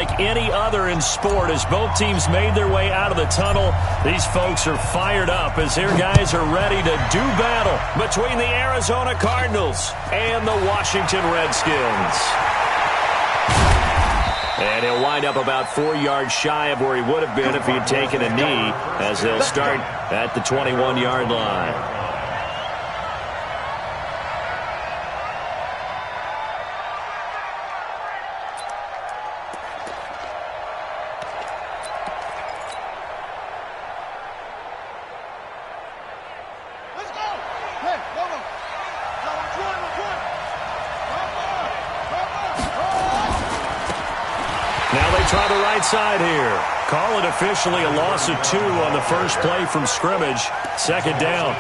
unlike any other in sport as both teams made their way out of the tunnel. These folks are fired up as their guys are ready to do battle between the Arizona Cardinals and the Washington Redskins. And he'll wind up about 4 yards shy of where he would have been if he had taken a knee, as they'll start at the 21-yard line. Try the right side here. Call it officially a loss of 2 on the first play from scrimmage. Second down.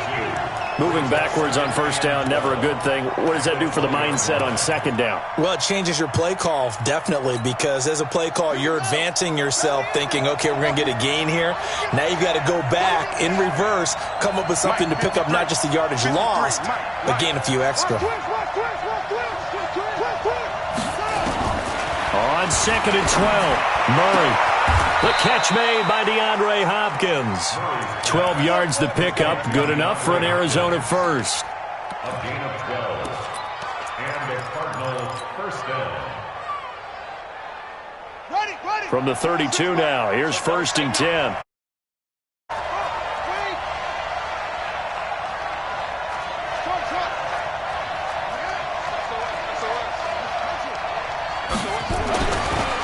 Moving backwards on first down, never a good thing. What does that do for the mindset on second down? Well, it changes your play call, definitely, because as a play call, you're advancing yourself thinking, okay, we're going to get a gain here. Now you've got to go back in reverse, come up with something to pick up not just the yardage lost, but gain a few extra. On second and 12, Murray. The catch made by DeAndre Hopkins. 12 yards to pick up, good enough for an Arizona first. A gain of 12, and the Cardinals first down. From the 32 now, here's first and 10.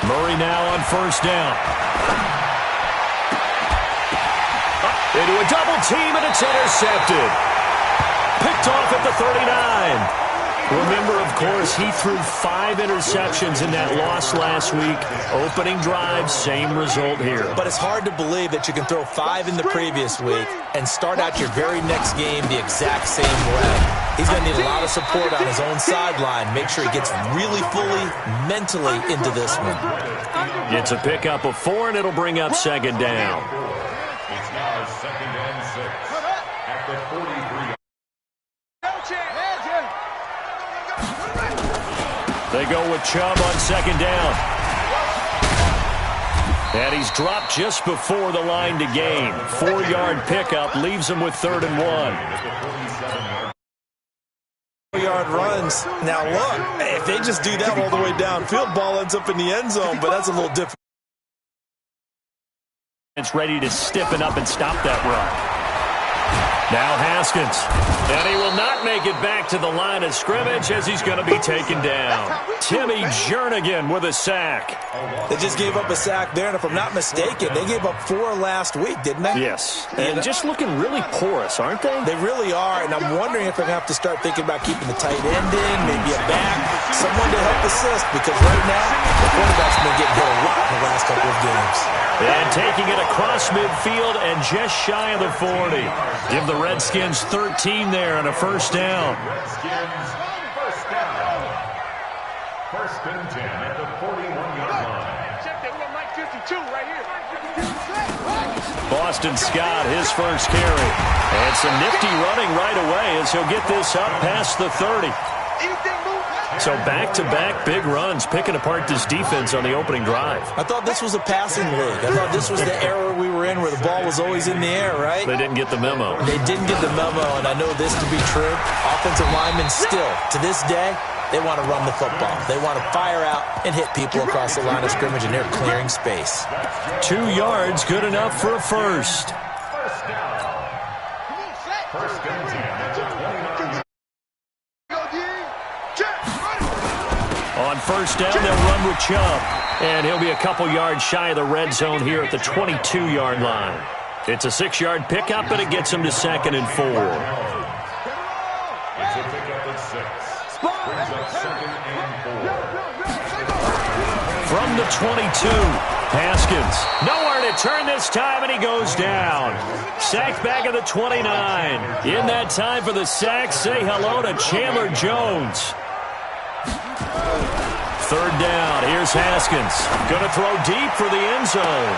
Murray now on first down. Into a double team, and it's intercepted. Picked off at the 39. Remember, of course, he threw 5 interceptions in that loss last week. Opening drive, same result here. But it's hard to believe that you can throw 5 in the previous week and start out your very next game the exact same way. He's going to need a lot of support on his own sideline. Make sure he gets really fully, mentally into this one. It's a pickup of 4, and it'll bring up second down. It's now second and 6 at the 43. They go with Chubb on second down. And he's dropped just before the line to gain. 4-yard pickup leaves him with 3rd and 1. 4-yard runs. Now look, if they just do that all the way downfield, ball ends up in the end zone, but that's a little different. It's ready to stiffen up and stop that run. Now Haskins. And he will not make it back to the line of scrimmage as he's going to be taken down. Timmy Jernigan with a sack. They just gave up a sack there, and if I'm not mistaken, they gave up 4 last week, didn't they? Yes. And just looking really porous, aren't they? They really are, and I'm wondering if they're going to have to start thinking about keeping the tight end in, maybe a back, someone to help assist, because right now, the quarterback's been getting hit a lot in the last couple of games. And taking it across midfield and just shy of the 40. Give the Redskins 13 there and a first down. Redskins first down. First and 10 at the 41-yard line. Check that, we're on Mike 52 right here. Boston Scott, his first carry. And some nifty running right away as he'll get this up past the 30. So back-to-back big runs, picking apart this defense on the opening drive. I thought this was a passing league. I thought this was the era we were in where the ball was always in the air, right? They didn't get the memo. They didn't get the memo, and I know this to be true. Offensive linemen still, to this day, they want to run the football. They want to fire out and hit people across the line of scrimmage, and they're clearing space. 2 yards, good enough for a first. First down. First and 10 at the 29. On first down, they'll run with Chubb. And he'll be a couple yards shy of the red zone here at the 22-yard line. It's a 6-yard pickup, and it gets him to 2nd and 4. It's a pickup at 6. Brings up 2nd and 4. From the 22, Haskins. Nowhere to turn this time, and he goes down. Sacked back at the 29. In that time for the sack, say hello to Chandler Jones. 3rd down. Here's Haskins. Going to throw deep for the end zone.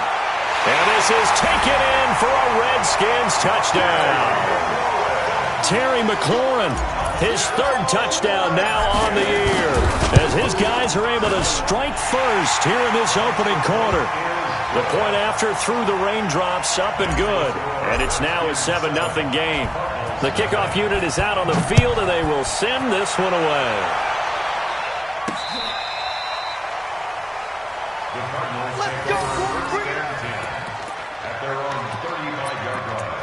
And this is taken in for a Redskins touchdown. Terry McLaurin His third touchdown now on the year as his guys are able to strike first here in this opening quarter. The point after through the raindrops, up and good. And it's now a 7-0 game. The kickoff unit is out on the field, and they will send this one away. Let's go, at their own 35-yard line.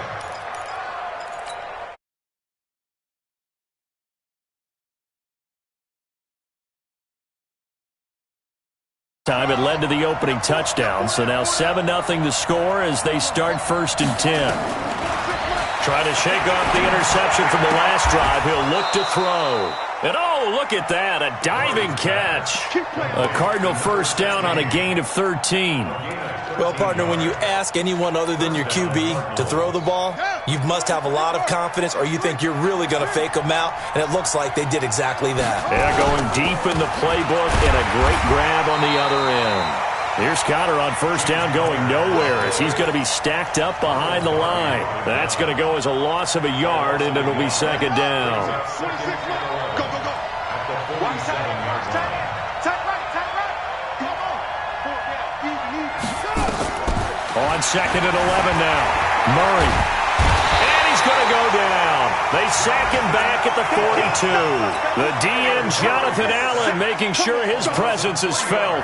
Time it led to the opening touchdown, so now 7-0 the score as they start 1st and 10. Trying to shake off the interception from the last drive. He'll look to throw. And oh, look at that, a diving catch. A Cardinal first down on a gain of 13. Well, partner, when you ask anyone other than your QB to throw the ball, you must have a lot of confidence or you think you're really going to fake them out, and it looks like they did exactly that. Yeah, going deep in the playbook and a great grab on the other end. Here's Connor on first down going nowhere as he's going to be stacked up behind the line. That's going to go as a loss of a yard, and it'll be 2nd down. Go, go, go. One time. Tight right. Come on. 4 down. Easy. On 2nd and 11 now. Murray. And he's going to go down. They sack him back at the 42. The DN, Jonathan Allen, making sure his presence is felt.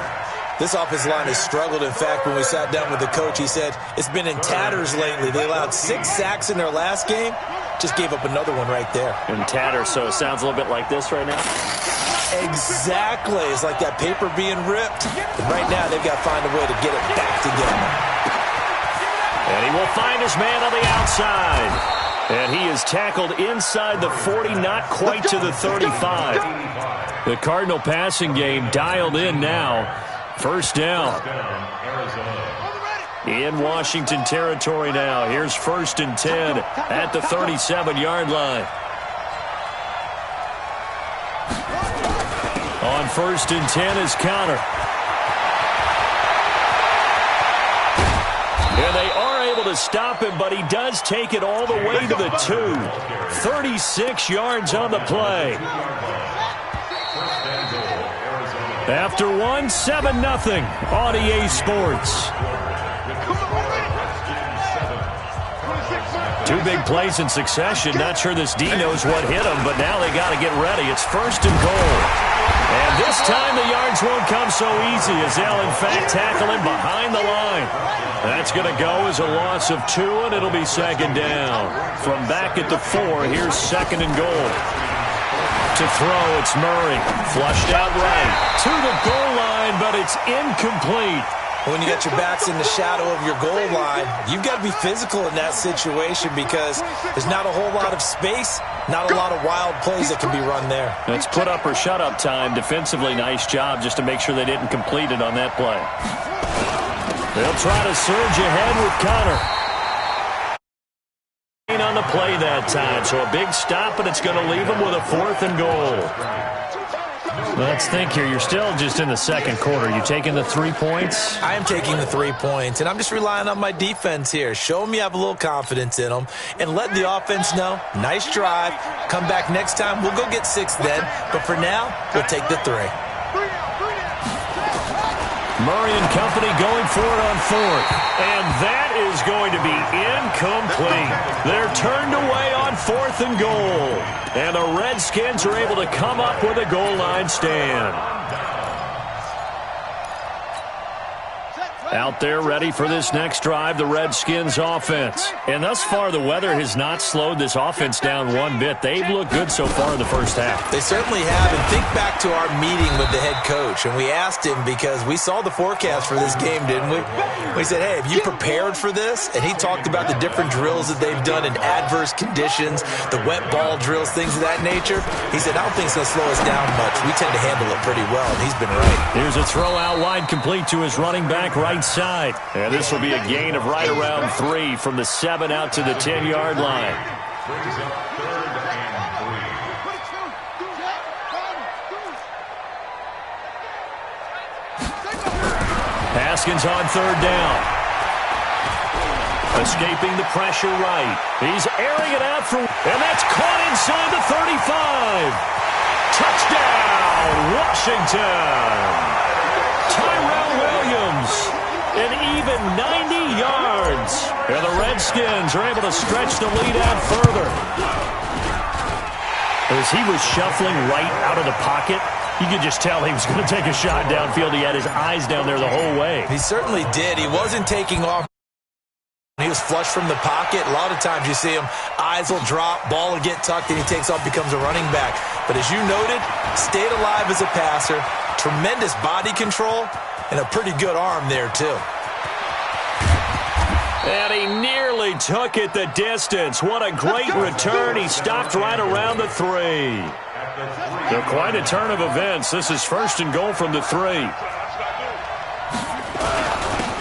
This offensive line has struggled. In fact, when we sat down with the coach, he said it's been in tatters lately. They allowed 6 sacks in their last game. Just gave up another one right there. In tatters, so it sounds a little bit like this right now? Exactly. It's like that paper being ripped. And right now, they've got to find a way to get it back together. And he will find his man on the outside. And he is tackled inside the 40, not quite to the 35. The Cardinal passing game dialed in now. First down. In Washington territory now. Here's 1st and 10 at the 37-yard line. On 1st and 10 is Connor. And they are able to stop him, but he does take it all the way to the 2. 36 yards on the play. After 7-0 on EA Sports. 2 big plays in succession. Not sure this D knows what hit him, but now they got to get ready. It's 1st and goal. And this time the yards won't come so easy as they'll, in fact, tackle him behind the line. That's going to go as a loss of 2, and it'll be 2nd down. From back at the 4, here's 2nd and goal. To throw, it's Murray. Flushed out right. To the goal line, but it's incomplete. When you got your backs in the shadow of your goal line, you've got to be physical in that situation because there's not a whole lot of space, not a lot of wild plays that can be run there. It's put up or shut up time. Defensively, nice job just to make sure they didn't complete it on that play. They'll try to surge ahead with Connor. On the play that time, so a big stop, and it's going to leave them with a 4th and goal. Let's think here. You're still just in the 2nd quarter. You taking the 3 points? I am taking the 3 points, and I'm just relying on my defense here. Show them you have a little confidence in them, and let the offense know, nice drive. Come back next time. We'll go get 6 then, but for now, we'll take the 3. Murray and company going for it on 4th. And that is going to be incomplete. They're turned away on 4th and goal. And the Redskins are able to come up with a goal line stand. Out there ready for this next drive, the Redskins offense. And thus far, the weather has not slowed this offense down one bit. They've looked good so far in the first half. They certainly have. And think back to our meeting with the head coach. And we asked him because we saw the forecast for this game, didn't we? We said, hey, have you prepared for this? And he talked about the different drills that they've done in adverse conditions, the wet ball drills, things of that nature. He said, I don't think it's going to slow us down much. We tend to handle it pretty well, and he's been right. Here's a throw out wide complete to his running back right side. And this will be a gain of right around 3 from the 7 out to the 10-yard line. Haskins on 3rd down. Escaping the pressure right. He's airing it out for, and that's caught inside the 35. Touchdown, Washington. Tyrell Williams, an even 90 yards. And the Redskins are able to stretch the lead out further. As he was shuffling right out of the pocket, you could just tell he was going to take a shot downfield. He had his eyes down there the whole way. He certainly did. He wasn't taking off. He was flush from the pocket. A lot of times you see him, eyes will drop, ball will get tucked, and he takes off, becomes a running back. But as you noted, stayed alive as a passer, tremendous body control, and a pretty good arm there, too. And he nearly took it the distance. What a great return. He stopped right around the 3. So quite a turn of events. This is 1st and goal from the 3.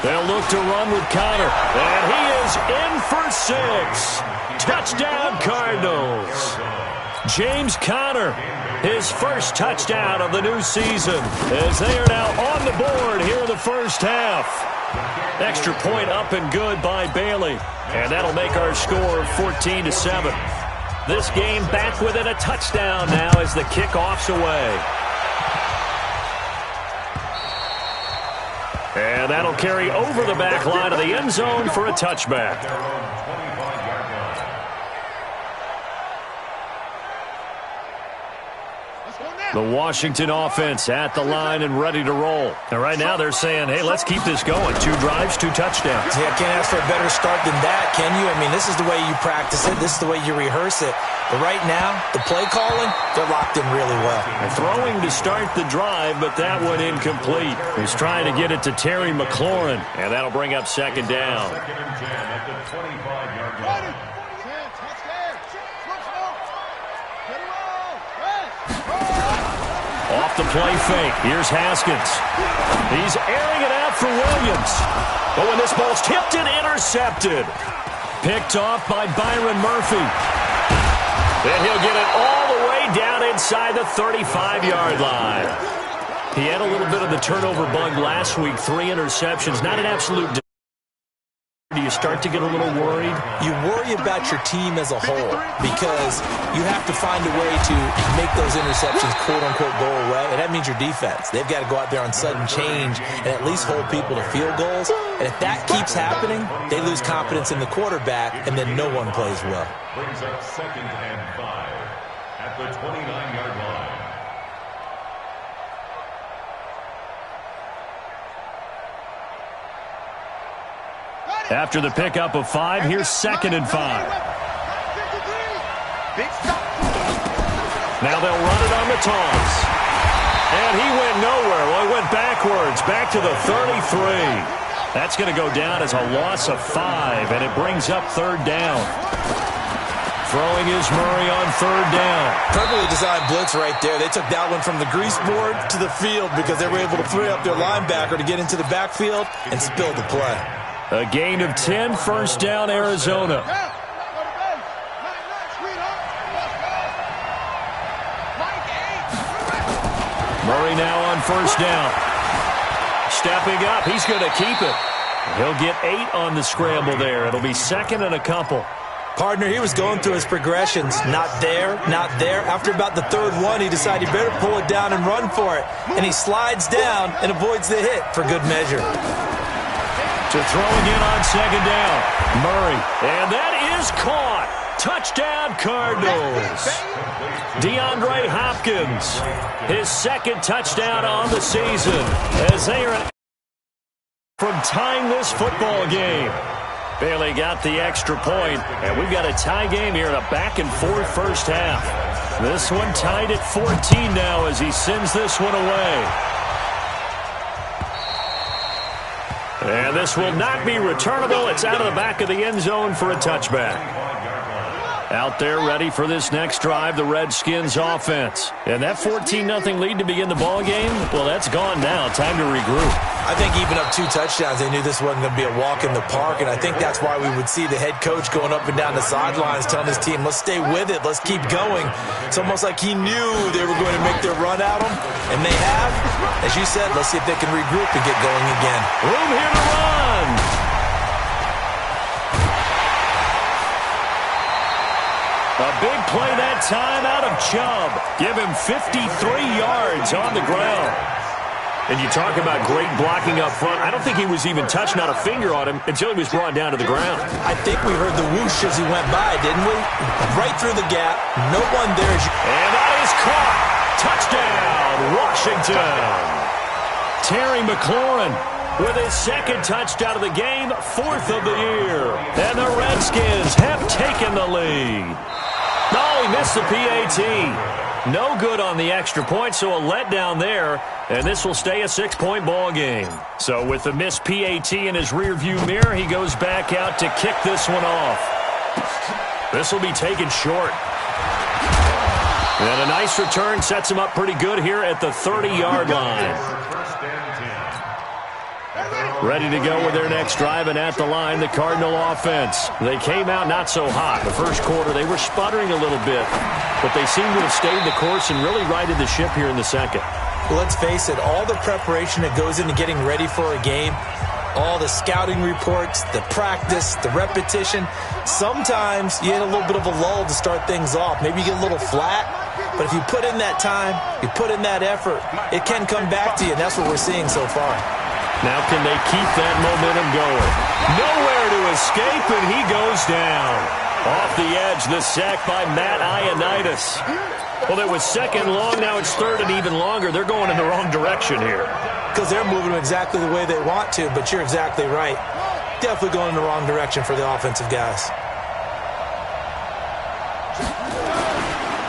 They'll look to run with Connor. And he is in for 6. Touchdown, Cardinals. James Conner, his first touchdown of the new season, as they are now on the board here in the first half. Extra point up and good by Bailey. And that'll make our score 14-7. This game back within a touchdown now as the kickoff's away. And that'll carry over the back line of the end zone for a touchback. The Washington offense at the line and ready to roll. And right now they're saying, hey, let's keep this going. 2 drives, 2 touchdowns. Yeah, can't ask for a better start than that, can you? I mean, this is the way you practice it. This is the way you rehearse it. But right now, the play calling, they're locked in really well. They're throwing to start the drive, but that one incomplete. He's trying to get it to Terry McLaurin, and that'll bring up 2nd down. 2nd and 10 at the 25-yard line. Off the play fake. Here's Haskins. He's airing it out for Williams. Oh, and this ball's tipped and intercepted. Picked off by Byron Murphy. And he'll get it all the way down inside the 35-yard line. He had a little bit of the turnover bug last week. 3 interceptions. Not an absolute. Do you start to get a little worried? You worry about your team as a whole because you have to find a way to make those interceptions quote-unquote go away, and that means your defense. They've got to go out there on sudden change and at least hold people to field goals, and if that keeps happening, they lose confidence in the quarterback, and then no one plays well. Brings up 2nd and 5 at the 29-yard line. After the pickup of 5, here's 2nd and 5. Now they'll run it on the toss. And he went nowhere. Well, he went backwards, back to the 33. That's going to go down as a loss of 5, and it brings up 3rd down. Throwing is Murray on 3rd down. Perfectly designed blitz right there. They took that one from the grease board to the field because they were able to free up their linebacker to get into the backfield and spill the play. A gain of 10, 1st down, Arizona. Murray now on 1st down. Stepping up, he's going to keep it. He'll get 8 on the scramble there. It'll be 2nd and a couple. Partner, he was going through his progressions. Not there, not there. After about the 3rd one, he decided he better pull it down and run for it. And he slides down and avoids the hit for good measure. To throw again on 2nd down. Murray. And that is caught. Touchdown, Cardinals. DeAndre Hopkins. His 2nd touchdown on the season as they are from tying this football game. Bailey got the extra point, and we've got a tie game here in a back-and-forth first half. This one tied at 14 now as he sends this one away. And this will not be returnable. It's out of the back of the end zone for a touchback. Out there ready for this next drive, the Redskins offense. And that 14-0 lead to begin the ball game, well, that's gone now. Time to regroup. I think even up 2 touchdowns, they knew this wasn't going to be a walk in the park, and I think that's why we would see the head coach going up and down the sidelines telling his team, let's stay with it, let's keep going. It's almost like he knew they were going to make their run at him, and they have. As you said, let's see if they can regroup and get going again. Room here to run. A big play that time out of Chubb. Give him 53 yards on the ground. And you talk about great blocking up front. I don't think he was even touched, not a finger on him, until he was brought down to the ground. I think we heard the whoosh as he went by, didn't we? Right through the gap. No one there. And that is caught. Touchdown, Washington. Terry McLaurin with his second touchdown of the game, 4th of the year. And the Redskins have taken the lead. Oh, he missed the PAT. No good on the extra point, so a letdown there. And this will stay a 6-point ball game. So with the missed PAT in his rearview mirror, he goes back out to kick this one off. This will be taken short. And a nice return sets him up pretty good here at the 30-yard line. Ready to go with their next drive, and at the line, the Cardinal offense. They came out not so hot. The first quarter, they were sputtering a little bit, but they seem to have stayed the course and really righted the ship here in the second. Well, let's face it, all the preparation that goes into getting ready for a game, all the scouting reports, the practice, the repetition, sometimes you get a little bit of a lull to start things off. Maybe you get a little flat, but if you put in that time, you put in that effort, it can come back to you, and that's what we're seeing so far. Now can they keep that momentum going? Nowhere to escape, and he goes down. Off the edge, the sack by Matt Ioannidis. Well, it was second long, now it's third and even longer. They're going in the wrong direction here. Because they're moving exactly the way they want to, but you're exactly right. Definitely going in the wrong direction for the offensive guys.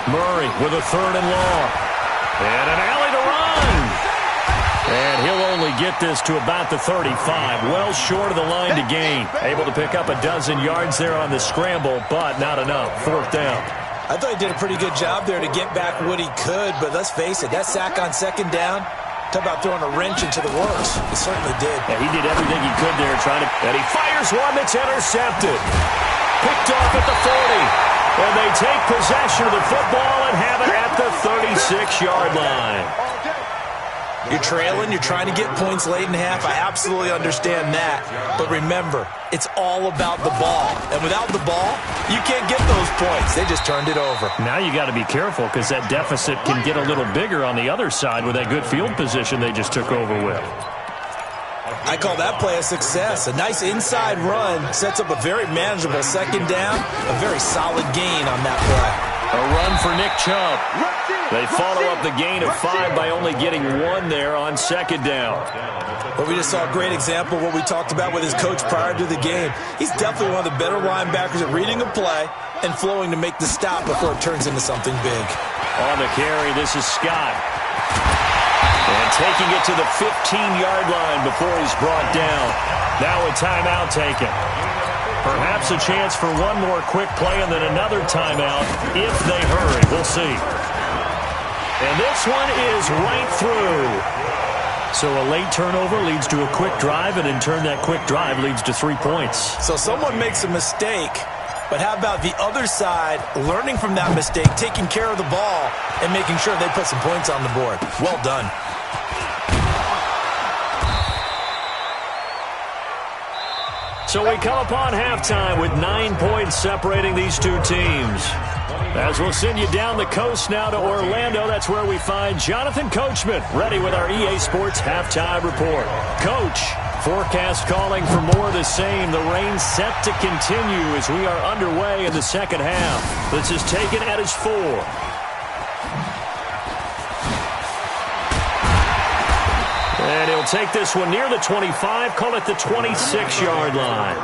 Murray with a third and long. And an alley to run. And he'll only get this to about the 35. Well short of the line to gain. Able to pick up a dozen yards there on the scramble, but not enough. 4th down. I thought he did a pretty good job there to get back what he could, but let's face it, that sack on second down, talk about throwing a wrench into the works. He certainly did. Yeah, he did everything he could there trying to... And he fires one that's intercepted. Picked off at the 40. And they take possession of the football and have it at the 36-yard line. You're trailing, you're trying to get points late in half. I absolutely understand that. But remember, it's all about the ball. And without the ball, you can't get those points. They just turned it over. Now you got to be careful because that deficit can get a little bigger on the other side with that good field position they just took over with. I call that play a success. A nice inside run sets up a very manageable second down. A very solid gain on that play. A run for Nick Chubb. They follow up the gain of 5 by only getting 1 there on second down. Well, we just saw a great example of what we talked about with his coach prior to the game. He's definitely one of the better linebackers at reading a play and flowing to make the stop before it turns into something big. On the carry, this is Scott. And taking it to the 15-yard line before he's brought down. Now a timeout taken. Perhaps a chance for one more quick play and then another timeout if they hurry. We'll see. And this one is right through. So a late turnover leads to a quick drive, and in turn that quick drive leads to 3 points. So someone makes a mistake, but how about the other side learning from that mistake, taking care of the ball, and making sure they put some points on the board? Well done. So we come upon halftime with 9 points separating these two teams. As we'll send you down the coast now to Orlando, that's where we find Jonathan Coachman, ready with our EA Sports Halftime Report. Coach, forecast calling for more of the same. The rain set to continue as we are underway in the second half. This is taken at his 4. And he'll take this one near the 25, call it the 26-yard line.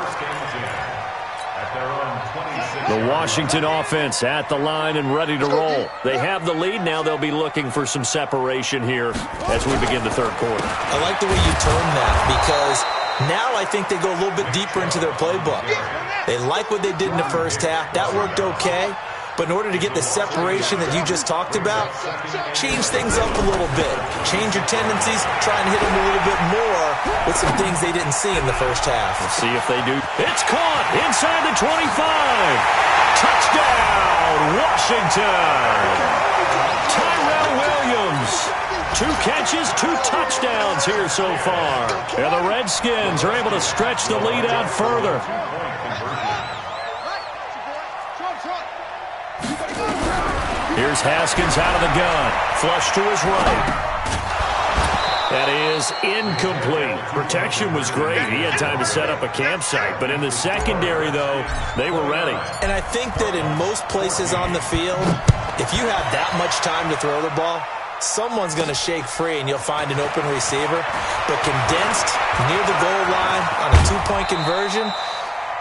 The Washington offense at the line and ready to roll. They have the lead. Now they'll be looking for some separation here as we begin the third quarter. I like the way you term that because now I think they go a little bit deeper into their playbook. They like what they did in the first half. That worked okay. But in order to get the separation that you just talked about, change things up a little bit. Change your tendencies, try and hit them a little bit more with some things they didn't see in the first half. We'll see if they do. It's caught inside the 25. Touchdown, Washington. Tyrell Williams. 2 catches, 2 touchdowns here so far. And the Redskins are able to stretch the lead out further. Here's Haskins out of the gun. Flush to his right. That is incomplete. Protection was great. He had time to set up a campsite. But in the secondary, though, they were ready. And I think that in most places on the field, if you have that much time to throw the ball, someone's going to shake free and you'll find an open receiver. But condensed near the goal line on a two-point conversion,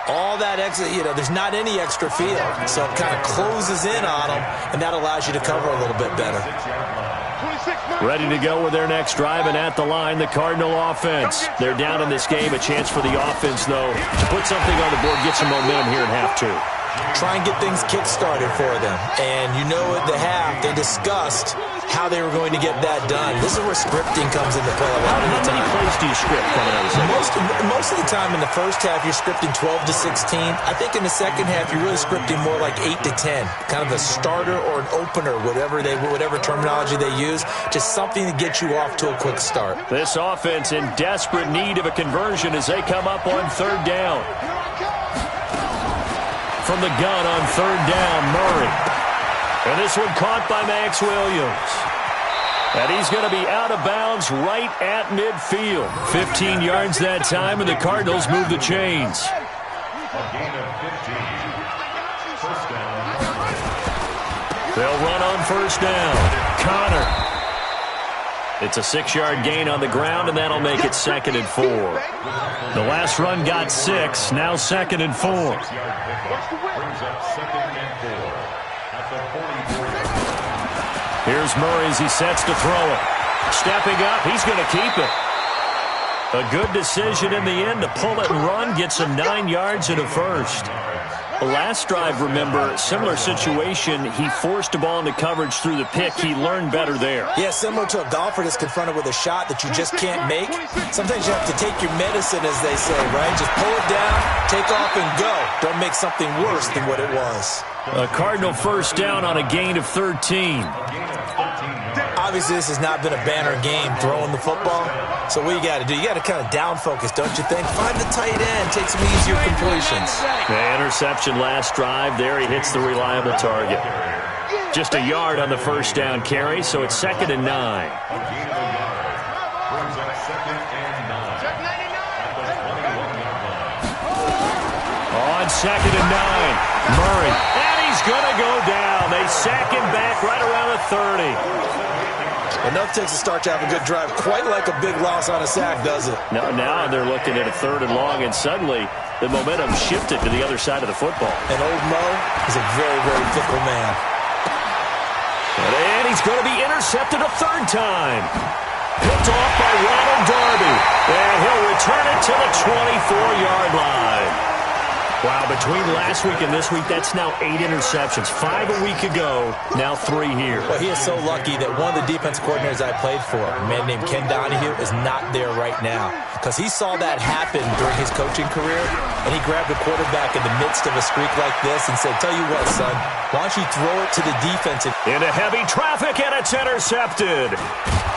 all that extra, there's not any extra field. So it kind of closes in on them, and that allows you to cover a little bit better. Ready to go with their next drive, and at the line, the Cardinal offense. They're down in this game. A chance for the offense, though, to put something on the board, get some momentum here in half two. Try and get things kick-started for them. And at the half, they discussed how they were going to get that done. This is where scripting comes into play a lot of the time. How many plays do you script coming out of the second? Most of the time in the first half, you're scripting 12 to 16. I think in the second half, you're really scripting more like 8 to 10. Kind of a starter or an opener, whatever terminology they use. Just something to get you off to a quick start. This offense in desperate need of a conversion as they come up on third down. From the gun on third down, Murray. And this one caught by Max Williams. And he's going to be out of bounds right at midfield. 15 yards that time, and the Cardinals move the chains. A gain of 15. First down. They'll run on first down. Connor. It's a 6-yard gain on the ground, and that'll make it 2nd and 4. The last run got 6, now 2nd and 4. Brings up 2nd and 4 at the 44-yard line. Here's Murray as he sets to throw it. Stepping up, he's going to keep it. A good decision in the end to pull it and run, gets him 9 yards and a first. The last drive, remember, similar situation. He forced a ball into coverage through the pick. He learned better there. Yeah, similar to a golfer that's confronted with a shot that you just can't make. Sometimes you have to take your medicine, as they say, right? Just pull it down, take off, and go. Don't make something worse than what it was. A Cardinal first down on a gain of 13. Obviously, this has not been a banner game throwing the football. So what you got to do, you got to kind of down focus, don't you think? Find the tight end, take some easier completions. The interception last drive. There he hits the reliable target. Just a yard on the first down carry, so it's 2nd and 9. Brings up 2nd and 9 at the 21-yard line. On 2nd and 9, Murray. And he's going to go down. They sack him back right around the 30. Enough takes a start to have a good drive. Quite like a big loss on a sack, does it? Now they're looking at a 3rd and long, and suddenly the momentum shifted to the other side of the football. And old Mo is a very, very fickle man. And he's going to be intercepted a 3rd time. Picked off by Ronald Darby. And he'll return it to the 24-yard line. Wow, between last week and this week, that's now 8 interceptions. 5 a week ago, now 3 here. Well, he is so lucky that one of the defense coordinators I played for, a man named Ken Donahue, is not there right now. Because he saw that happen during his coaching career, and he grabbed the quarterback in the midst of a streak like this and said, tell you what, son, why don't you throw it to the defense? Into heavy traffic, and it's intercepted.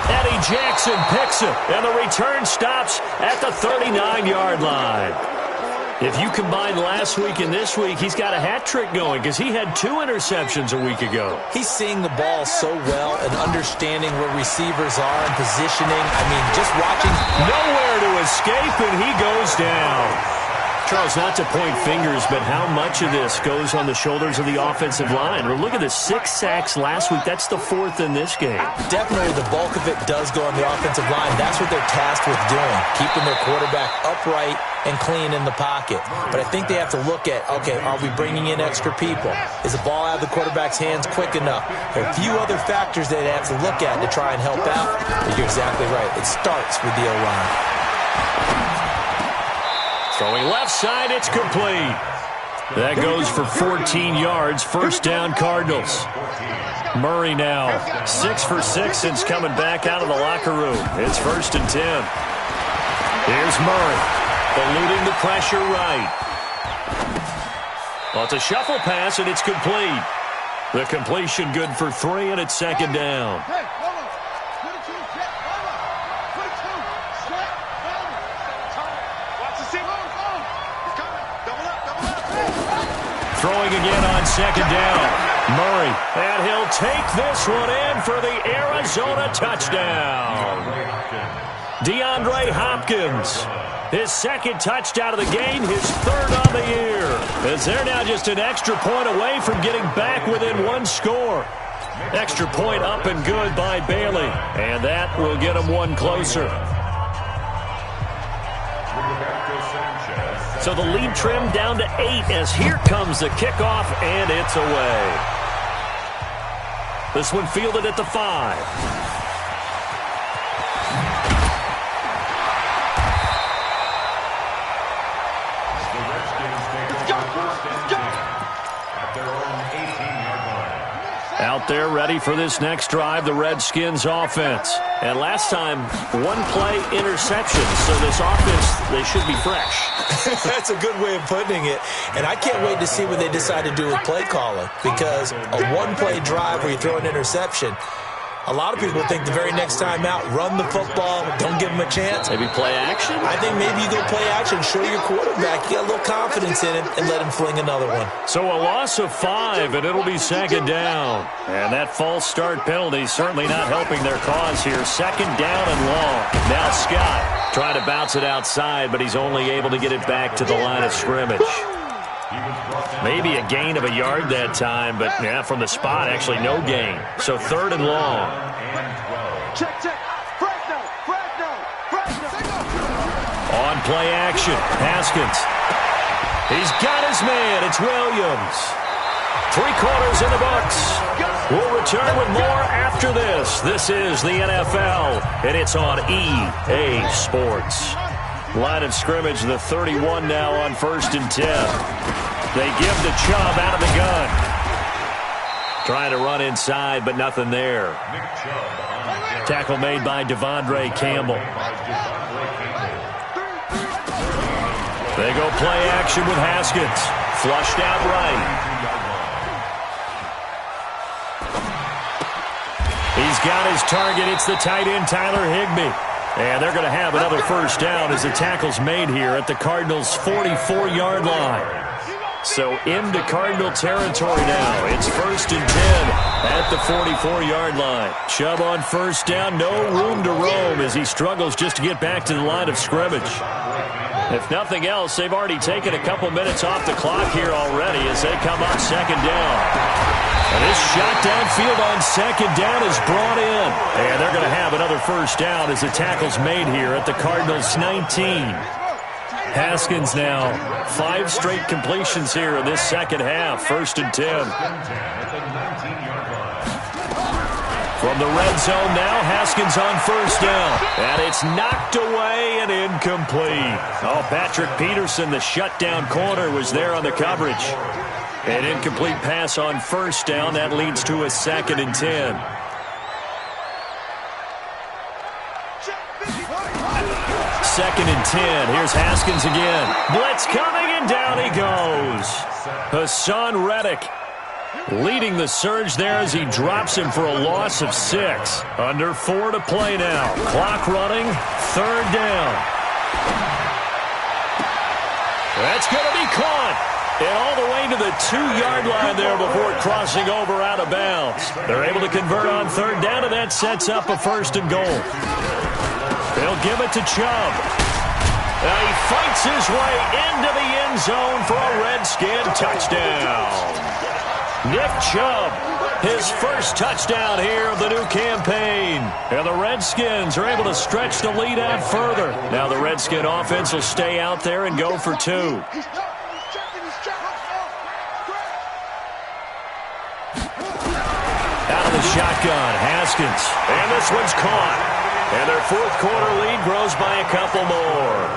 Eddie Jackson picks it, and the return stops at the 39-yard line. If you combine last week and this week, he's got a hat trick going because he had 2 interceptions a week ago. He's seeing the ball so well and understanding where receivers are and positioning. I mean, just watching. Nowhere to escape, and he goes down. Charles, not to point fingers, but how much of this goes on the shoulders of the offensive line? Well, look at the 6 sacks last week. That's the 4th in this game. Definitely the bulk of it does go on the offensive line. That's what they're tasked with doing, keeping their quarterback upright and clean in the pocket. But I think they have to look at, okay, are we bringing in extra people? Is the ball out of the quarterback's hands quick enough? There are a few other factors they have to look at to try and help out. But you're exactly right. It starts with the O-line. Throwing left side, it's complete. That goes for 14 yards. First down, Cardinals. Murray now 6 for 6 since coming back out of the locker room. It's 1st and 10. Here's Murray, eluding the pressure right. Well, it's a shuffle pass, and it's complete. The completion good for 3, and it's 2nd down. Throwing again on 2nd down. Murray, and he'll take this one in for the Arizona touchdown. DeAndre Hopkins, his second touchdown of the game, his third on the year. As they're now just an extra point away from getting back within one score. Extra point up and good by Bailey, and that will get him one closer. So the lead trimmed down to 8 as here comes the kickoff, and it's away. This one fielded at the 5. The Redskins take over first and 10 at their own 18-yard line. Out there ready for this next drive, the Redskins offense. And last time, one play interception, so this offense, they should be fresh. That's a good way of putting it. And I can't wait to see what they decide to do with play calling, because a one-play drive where you throw an interception, a lot of people think the very next time out, run the football, don't give them a chance. Maybe play action? I think maybe you go play action, show your quarterback you got a little confidence in him, and let him fling another one. So a loss of 5, and it'll be second down. And that false start penalty certainly not helping their cause here. Second down and long. Now Scott trying to bounce it outside, but he's only able to get it back to the line of scrimmage. Maybe a gain of a yard that time, but yeah, from the spot, actually no gain. So third and long. Check. Fresno. On play action, Haskins. He's got his man. It's Williams. 3 quarters in the books. We'll return with more after this. This is the NFL, and it's on EA Sports. Line of scrimmage, the 31 now on 1st and 10. They give to Chubb out of the gun. Trying to run inside, but nothing there. Tackle made by Devondre Campbell. They go play action with Haskins. Flushed out right. He's got his target. It's the tight end, Tyler Higbee. And they're going to have another first down as the tackle's made here at the Cardinals' 44-yard line. So into Cardinal territory now. It's 1st and 10 at the 44-yard line. Chubb on first down. No room to roam as he struggles just to get back to the line of scrimmage. If nothing else, they've already taken a couple minutes off the clock here already as they come up second down. And this shot downfield on second down is brought in. And they're going to have another first down as the tackle's made here at the Cardinals' 19. Haskins now 5 straight completions here in this second half. 1st and 10. From the red zone now, Haskins on first down. And it's knocked away and incomplete. Oh, Patrick Peterson, the shutdown corner, was there on the coverage. An incomplete pass on first down. That leads to a 2nd and 10. Second and 10. Here's Haskins again. Blitz coming, and down he goes. Hassan Reddick leading the surge there as he drops him for a loss of 6. Under 4 to play now. Clock running. 3rd down. That's going to be caught. And all the way to the 2-yard line there before crossing over out of bounds. They're able to convert on 3rd down, and that sets up a 1st and goal. They'll give it to Chubb. Now he fights his way into the end zone for a Redskin touchdown. Nick Chubb, his first touchdown here of the new campaign. And the Redskins are able to stretch the lead out further. Now the Redskin offense will stay out there and go for 2. Out of the shotgun, Haskins. And this one's caught. And their 4th quarter lead grows by a couple more.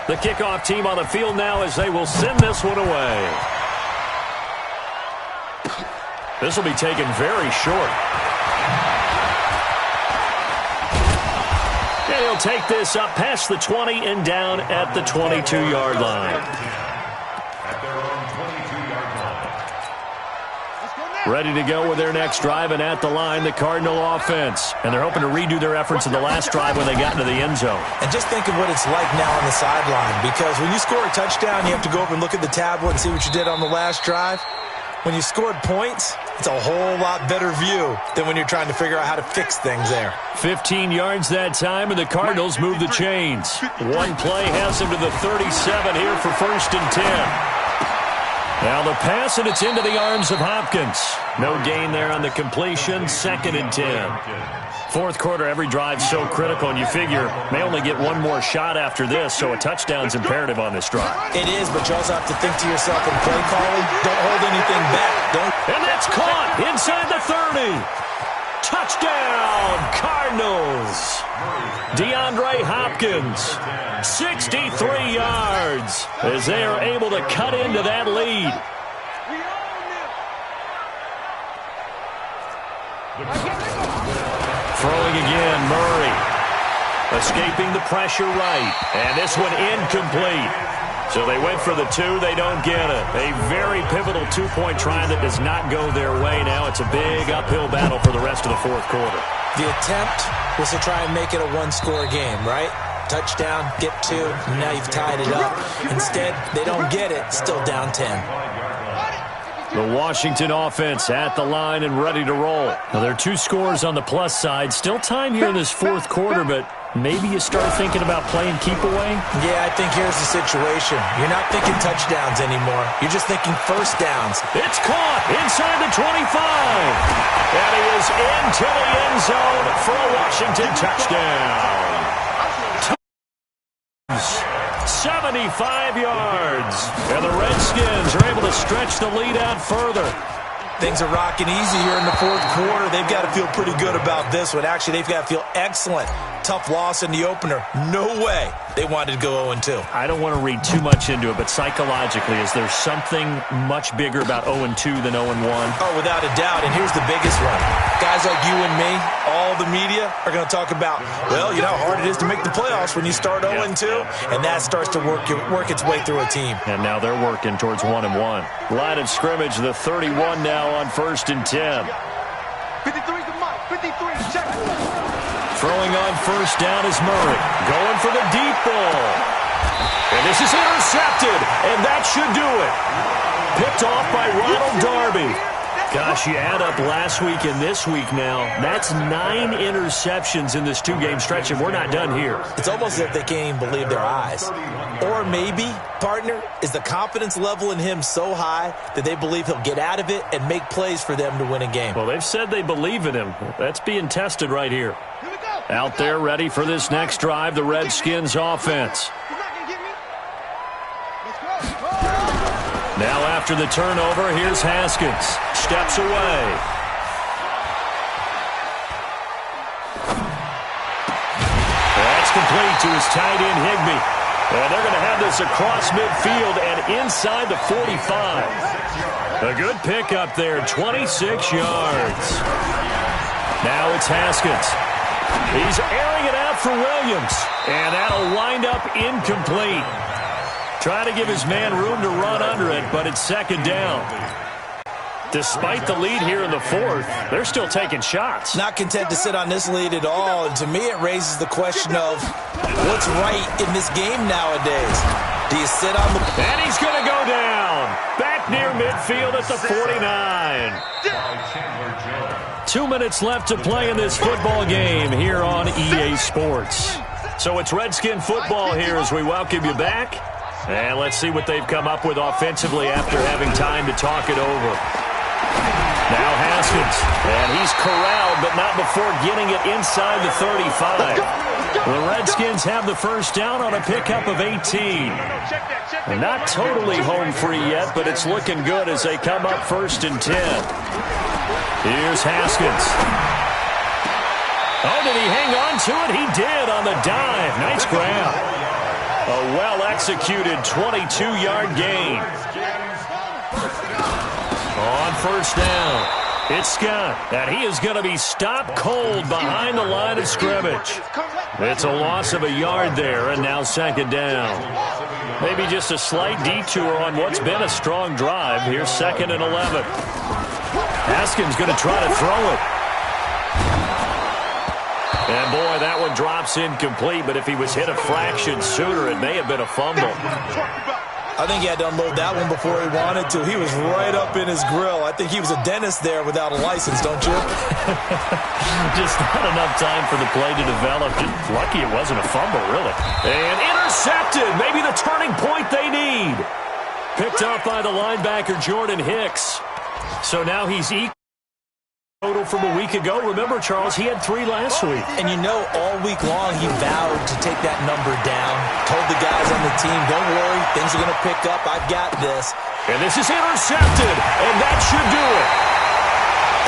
The kickoff team on the field now as they will send this one away. This will be taken very short. And he'll take this up past the 20 and down at the 22-yard line. At their own 22-yard line. Ready to go with their next drive, and at the line, the Cardinal offense. And they're hoping to redo their efforts in the last drive when they got into the end zone. And just think of what it's like now on the sideline, because when you score a touchdown, you have to go over and look at the tablet and see what you did on the last drive. When you scored points, it's a whole lot better view than when you're trying to figure out how to fix things there. 15 yards that time, and the Cardinals move the chains. One play has them to the 37 here for 1st and 10. Now the pass, and it's into the arms of Hopkins. No gain there on the completion. 2nd and 10. Fourth quarter, every drive's so critical, and you figure may only get one more shot after this, so a touchdown's imperative on this drive. It is, but you also have to think to yourself in play calling, don't hold anything back. And that's caught inside the 30. Touchdown, Cardinals. DeAndre Hopkins, 63 yards, as they are able to cut into that lead. Throwing again, Murray. Escaping the pressure right. And this one incomplete. So they went for the 2. They don't get it. A very pivotal 2-point try that does not go their way. Now it's a big uphill battle for the rest of the fourth quarter. The attempt was to try and make it a one-score game, right? Touchdown, get 2, and now you've tied it up. Instead, they don't get it, still down 10. The Washington offense at the line and ready to roll. Now, there are 2 scores on the plus side. Still time here in this fourth quarter, but maybe you start thinking about playing keep away? Yeah, I think here's the situation. You're not thinking touchdowns anymore. You're just thinking first downs. It's caught inside the 25. And he is into the end zone for a Washington touchdown. 75 yards. And the Redskins are able to stretch the lead out further. Things are rocking easy here in the fourth quarter. They've got to feel pretty good about this one. Actually, they've got to feel excellent. Tough loss in the opener. No way they wanted to go 0-2. I don't want to read too much into it, but psychologically, is there something much bigger about 0-2 than 0-1? Oh, without a doubt, and here's the biggest one. Guys like you and me, all the media, are going to talk about, well, you know how hard it is to make the playoffs when you start 0-2, and that starts to work its way through a team. And now they're working towards 1-1. Line of scrimmage, the 31 now on 1st and 10. 53's the mark. 53, check. Throwing on 1st down is Murray. Going for the deep ball. And this is intercepted, and that should do it. Picked off by Ronald Darby. Gosh, you add up last week and this week now. That's 9 interceptions in this 2-game stretch, and we're not done here. It's almost as if they can't even believe their eyes. Or maybe, partner, is the confidence level in him so high that they believe he'll get out of it and make plays for them to win a game. Well, they've said they believe in him. That's being tested right here. Out there ready for this next drive, the Redskins offense. Now after the turnover, here's Haskins. Steps away. That's complete to his tight end, Higbee. And they're going to have this across midfield and inside the 45. A good pickup there, 26 yards. Now it's Haskins. He's airing it out for Williams. And that'll wind up incomplete. Trying to give his man room to run under it, but it's 2nd down. Despite the lead here in the fourth, they're still taking shots. Not content to sit on this lead at all, and to me it raises the question of what's right in this game nowadays. Do you sit on the... And he's going to go down. Back near midfield at the 49. 2 minutes left to play in this football game here on EA Sports. So it's Redskin football here as we welcome you back. And let's see what they've come up with offensively after having time to talk it over. Now Haskins, and he's corralled, but not before getting it inside the 35. The Redskins have the first down on a pickup of 18. Not totally home free yet, but it's looking good as they come up 1st and 10. Here's Haskins. Oh, did he hang on to it? He did on the dive. Nice grab. A well-executed 22-yard gain. On 1st down, it's Scott, and he is going to be stopped cold behind the line of scrimmage. It's a loss of a yard there, and now 2nd down. Maybe just a slight detour on what's been a strong drive. Here's 2nd and 11. Haskins going to try to throw it. And, boy, that one drops incomplete, but if he was hit a fraction sooner, it may have been a fumble. I think he had to unload that one before he wanted to. He was right up in his grill. I think he was a dentist there without a license, don't you? Just not enough time for the play to develop. Lucky it wasn't a fumble, really. And intercepted. Maybe the turning point they need. Picked up by the linebacker, Jordan Hicks. So now he's equal total from a week ago. Remember, Charles, he had 3 last week. And you know, all week long he vowed to take that number down. Told the guys on the team, don't worry, things are going to pick up. I've got this. And this is intercepted, and that should do it.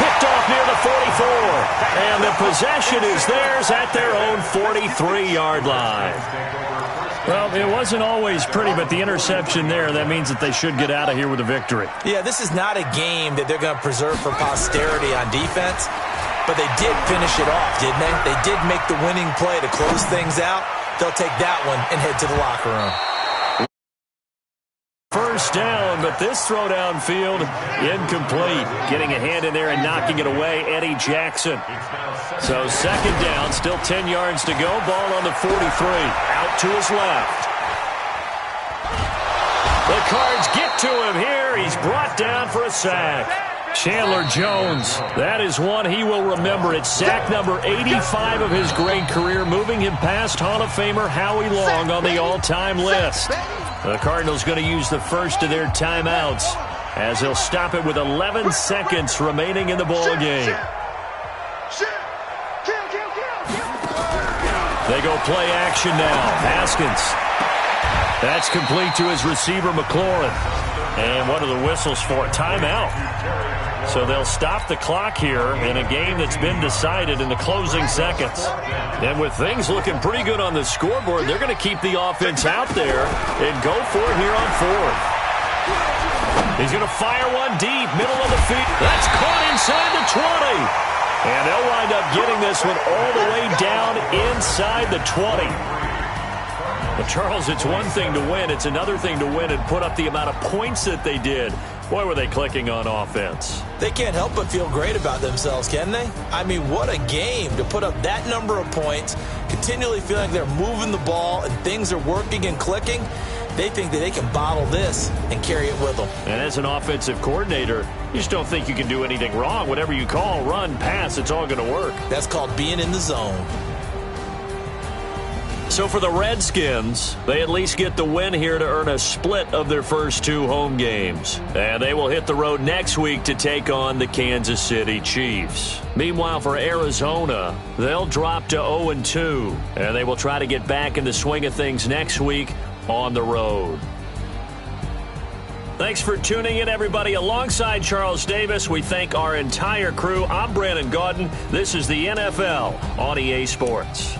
Picked off near the 44. And the possession is theirs at their own 43-yard line. Well, it wasn't always pretty, but the interception there, that means that they should get out of here with a victory. Yeah, this is not a game that they're going to preserve for posterity on defense, but they did finish it off, didn't they? They did make the winning play to close things out. They'll take that one and head to the locker room. First down, but this throw downfield incomplete. Getting a hand in there and knocking it away, Eddie Jackson. So second down, still 10 yards to go. Ball on the 43, out to his left. The Cards get to him here. He's brought down for a sack. Chandler Jones, that is one he will remember. It's sack number 85 of his great career, moving him past Hall of Famer Howie Long on the all-time list. The Cardinals going to use the first of their timeouts as they'll stop it with 11 seconds remaining in the ball game. They go play action now. Haskins. That's complete to his receiver, McLaurin. And what are the whistles for? Timeout. So they'll stop the clock here in a game that's been decided in the closing seconds. And with things looking pretty good on the scoreboard, they're going to keep the offense out there and go for it here on 4th. He's going to fire one deep, middle of the field. That's caught inside the 20. And they'll wind up getting this one all the way down inside the 20. But, Charles, it's one thing to win. It's another thing to win and put up the amount of points that they did. Boy, were they clicking on offense. They can't help but feel great about themselves, can they? I mean, what a game to put up that number of points, continually feeling like they're moving the ball and things are working and clicking. They think that they can bottle this and carry it with them. And as an offensive coordinator, you just don't think you can do anything wrong. Whatever you call, run, pass, it's all going to work. That's called being in the zone. So for the Redskins, they at least get the win here to earn a split of their first 2 home games. And they will hit the road next week to take on the Kansas City Chiefs. Meanwhile, for Arizona, they'll drop to 0-2. And they will try to get back in the swing of things next week on the road. Thanks for tuning in, everybody. Alongside Charles Davis, we thank our entire crew. I'm Brandon Gaudin. This is the NFL on EA Sports.